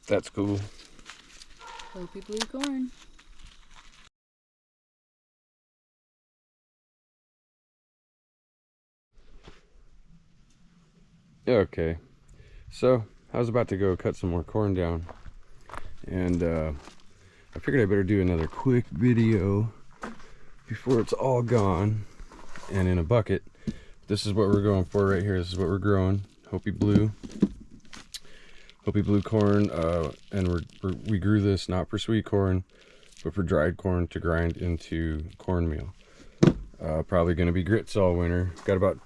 That's cool. Hopi blue corn. Okay, so I was about to go cut some more corn down, and I figured I better do another quick video before it's all gone and in a bucket. This is what we're going for right here. This is what we're growing. Hopi blue corn, and we grew this not for sweet corn, but for dried corn to grind into cornmeal. Probably going to be grits all winter. Got about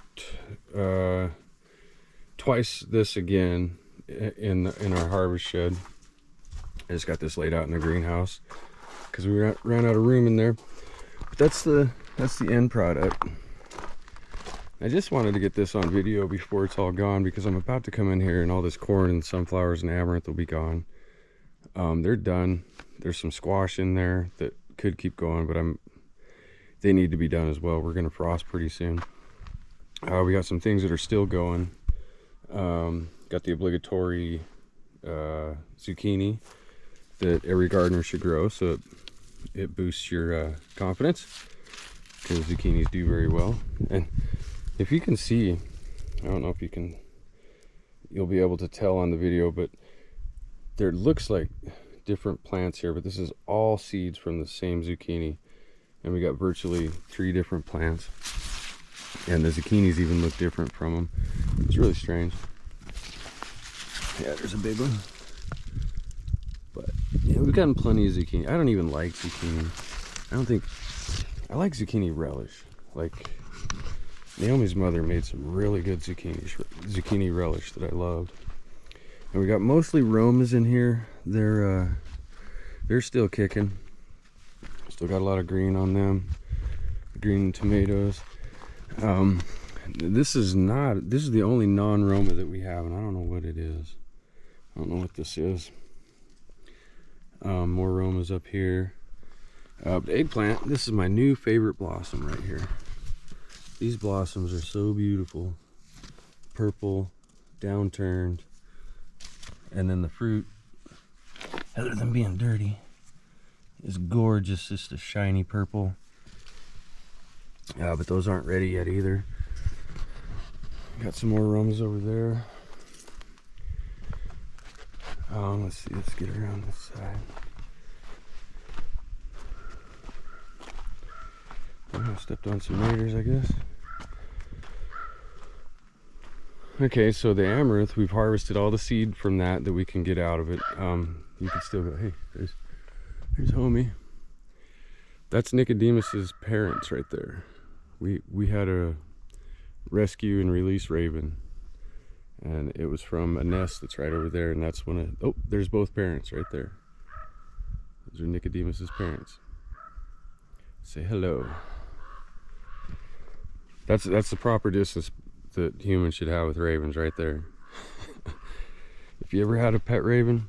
twice this again in our harvest shed. I just got this laid out in the greenhouse because we ran out of room in there. But that's the end product. I just wanted to get this on video before it's all gone, because I'm about to come in here and all this corn and sunflowers and amaranth will be gone. They're done. There's some squash in there that could keep going, but they need to be done as well. We're gonna frost pretty soon. We got some things that are still going. Got the obligatory zucchini that every gardener should grow, so it boosts your confidence, because zucchinis do very well. And if you can see, I don't know if you'll be able to tell on the video, but there looks like different plants here, but this is all seeds from the same zucchini, and we got virtually 3 different plants, and the zucchinis even look different from them. It's really strange. Yeah, there's a big one. But yeah, we've gotten plenty of zucchini. I don't even like zucchini. I like zucchini relish. Like, Naomi's mother made some really good zucchini relish that I loved. And we got mostly Romas in here. They're still kicking. Still got a lot of green on them. Green tomatoes. This is the only non-Roma that we have, and I don't know what it is. I don't know what this is. More Romas up here. Eggplant, this is my new favorite blossom right here. These blossoms are so beautiful. Purple, downturned. And then the fruit, other than being dirty, is gorgeous, just a shiny purple. But those aren't ready yet either. Got some more Romas over there. Let's see, let's get around this side. I stepped on some raiders, I guess. Okay, so the amaranth, we've harvested all the seed from that we can get out of it. You can still go, hey, there's homie. That's Nicodemus's parents right there. We had a rescue and release raven, and it was from a nest that's right over there, and that's oh, there's both parents right there. Those are Nicodemus's parents. Say hello. That's the proper distance that humans should have with ravens right there. If you ever had a pet raven,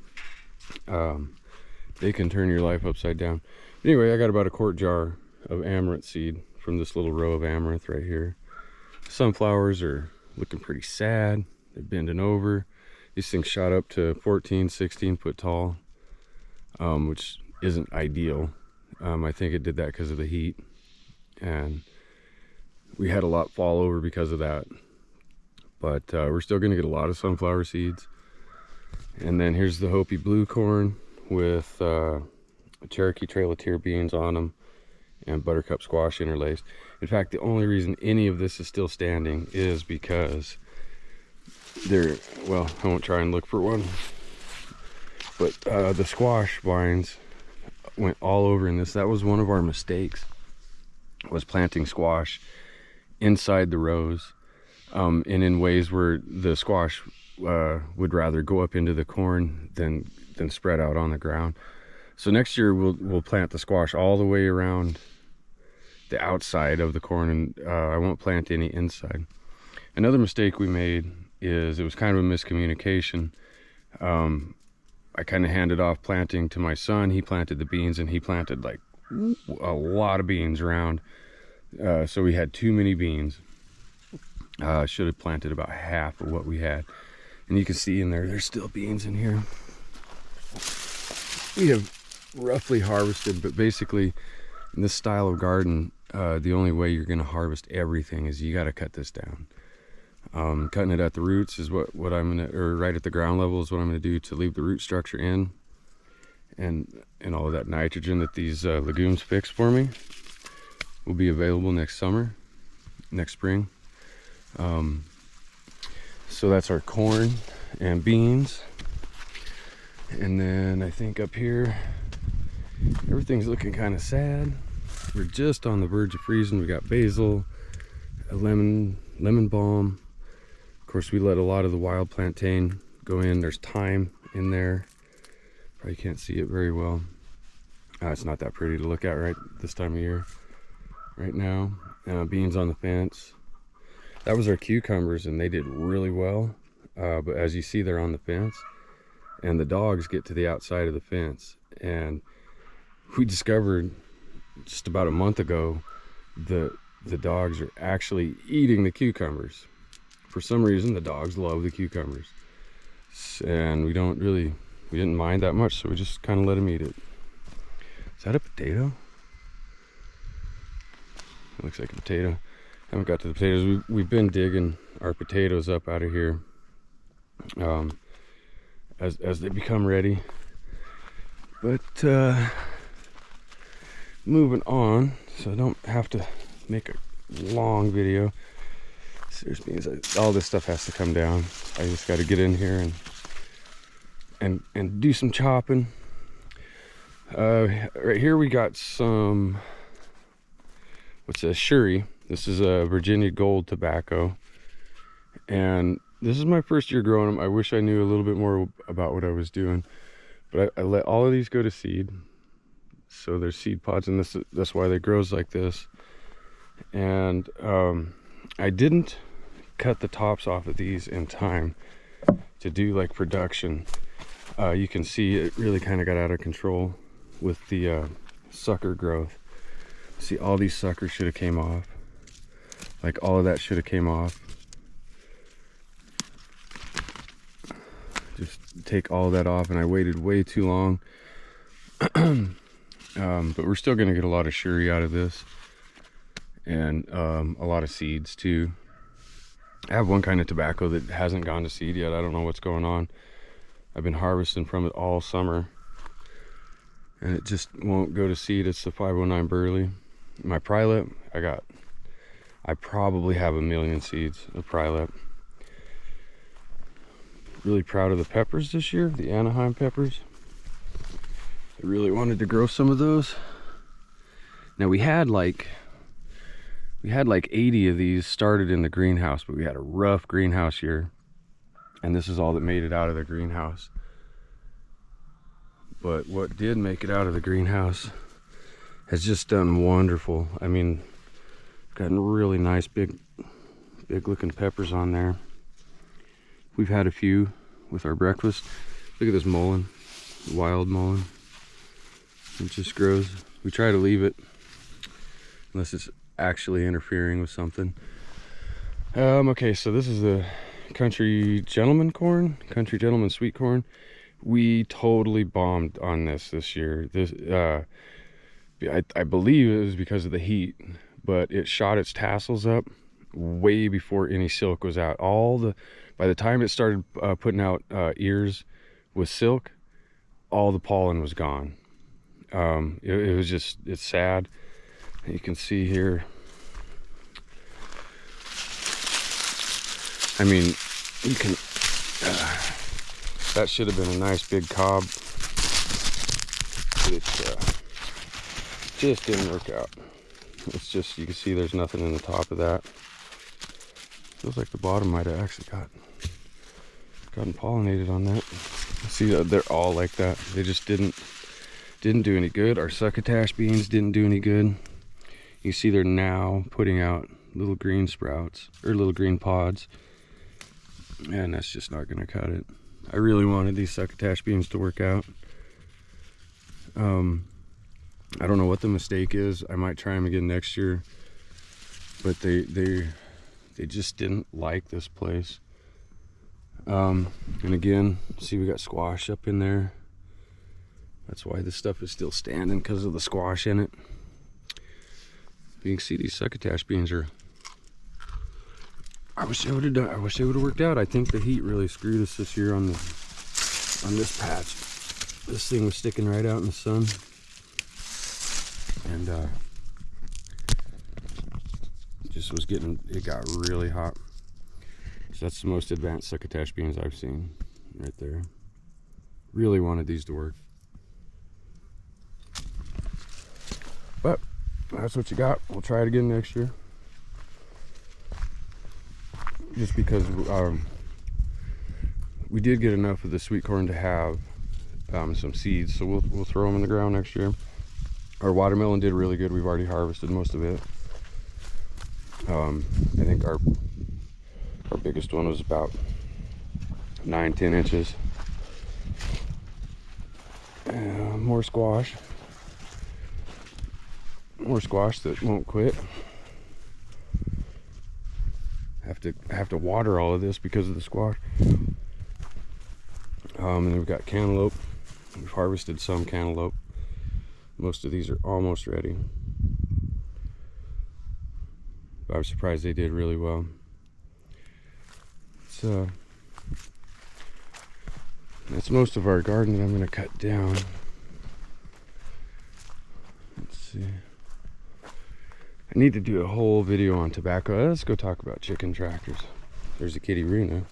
they can turn your life upside down. Anyway, I got about a quart jar of amaranth seed from this little row of amaranth right here. Sunflowers are looking pretty sad. They're bending over. These things shot up to 14, 16 foot tall, which isn't ideal. I think it did that because of the heat, and we had a lot fall over because of that. But we're still going to get a lot of sunflower seeds. And then here's the Hopi blue corn with Cherokee Trail of Tear beans on them and buttercup squash interlaced. In fact, the only reason any of this is still standing is because well, I won't try and look for one, but the squash vines went all over in this. That was one of our mistakes, was planting squash inside the rows, and in ways where the squash would rather go up into the corn than spread out on the ground. So next year we'll plant the squash all the way around the outside of the corn, and I won't plant any inside. Another mistake we made is, it was kind of a miscommunication. I kind of handed off planting to my son. He planted the beans, and he planted like a lot of beans around. So we had too many beans. Should have planted about half of what we had. And you can see in there, there's still beans in here. we have roughly harvested, but basically in this style of garden, the only way you're going to harvest everything is you got to cut this down. Cutting it at the roots is what I'm gonna, or right at the ground level is what I'm gonna do to leave the root structure in, and all of that nitrogen that these legumes fix for me will be available next spring. So that's our corn and beans, and then I think up here everything's looking kind of sad. We're just on the verge of freezing. We got basil, a lemon balm. Of course, we let a lot of the wild plantain go in. There's thyme in there. Probably can't see it very well. It's not that pretty to look at right this time of year. Right now, beans on the fence. That was our cucumbers, and they did really well. But as you see, they're on the fence, and the dogs get to the outside of the fence. And we discovered just about a month ago the dogs are actually eating the cucumbers. For some reason, the dogs love the cucumbers, and we didn't mind that much, so we just kind of let them eat it. Is that a potato? It looks like a potato. Haven't got to the potatoes. We've been digging our potatoes up out of here as they become ready. But moving on, so I don't have to make a long video. Serious means all this stuff has to come down. I just got to get in here and do some chopping. Right here we got some, what's a shuri. This is a Virginia Gold tobacco, and this is my first year growing them. I wish I knew a little bit more about what I was doing, but I let all of these go to seed. So there's seed pods, and that's why they grows like this. And I didn't cut the tops off of these in time to do like production. You can see it really kind of got out of control with the sucker growth. See, all these suckers should have came off. Like all of that should have came off. Just take all of that off, and I waited way too long. But we're still going to get a lot of shuri out of this, and a lot of seeds too. I have one kind of tobacco that hasn't gone to seed yet. I don't know what's going on. I've been harvesting from it all summer, and it just won't go to seed. It's the 509 Burley. My Prilep, I probably have 1 million seeds of Prilep. Really proud of the peppers this year, the Anaheim peppers. I really wanted to grow some of those. Now we had like 80 of these started in the greenhouse, but we had a rough greenhouse year, and this is all that made it out of the greenhouse. But what did make it out of the greenhouse has just done wonderful. I mean, gotten really nice big looking peppers on there. We've had a few with our breakfast. Look at this mullein, wild mullein. It just grows. We try to leave it unless it's actually interfering with something. Okay, so this is the Country Gentleman corn, Country Gentleman sweet corn. We totally bombed on this year. I believe it was because of the heat, but it shot its tassels up way before any silk was out. By the time it started putting out ears with silk, all the pollen was gone. It was just, it's sad. You can see here, I mean, you can, that should have been a nice big cob. It just didn't work out. It's just, you can see there's nothing in the top of that. Feels like the bottom might have actually gotten pollinated on that. See, they're all like that. They just didn't do any good. Our succotash beans didn't do any good. You see they're now putting out little green sprouts, or little green pods, and that's just not gonna cut it. I really wanted these succotash beans to work out. I don't know what the mistake is. I might try them again next year, but they just didn't like this place. And again, see, we got squash up in there. That's why this stuff is still standing, because of the squash in it. You can see these succotash beans are, I wish they would have worked out. I think the heat really screwed us this year on this patch. This thing was sticking right out in the sun, and it got really hot. So that's the most advanced succotash beans I've seen right there. Really wanted these to work, but that's what you got. We'll try it again next year, just because we did get enough of the sweet corn to have some seeds, so we'll throw them in the ground next year. Our watermelon did really good. We've already harvested most of it. I think our biggest one was about 9-10 inches. More squash that won't quit. I have to water all of this because of the squash. And then we've got cantaloupe. We've harvested some cantaloupe. Most of these are almost ready. But I was surprised they did really well. So that's most of our garden that I'm going to cut down. Let's see. I need to do a whole video on tobacco. Let's go talk about chicken tractors. There's a kitty Runa.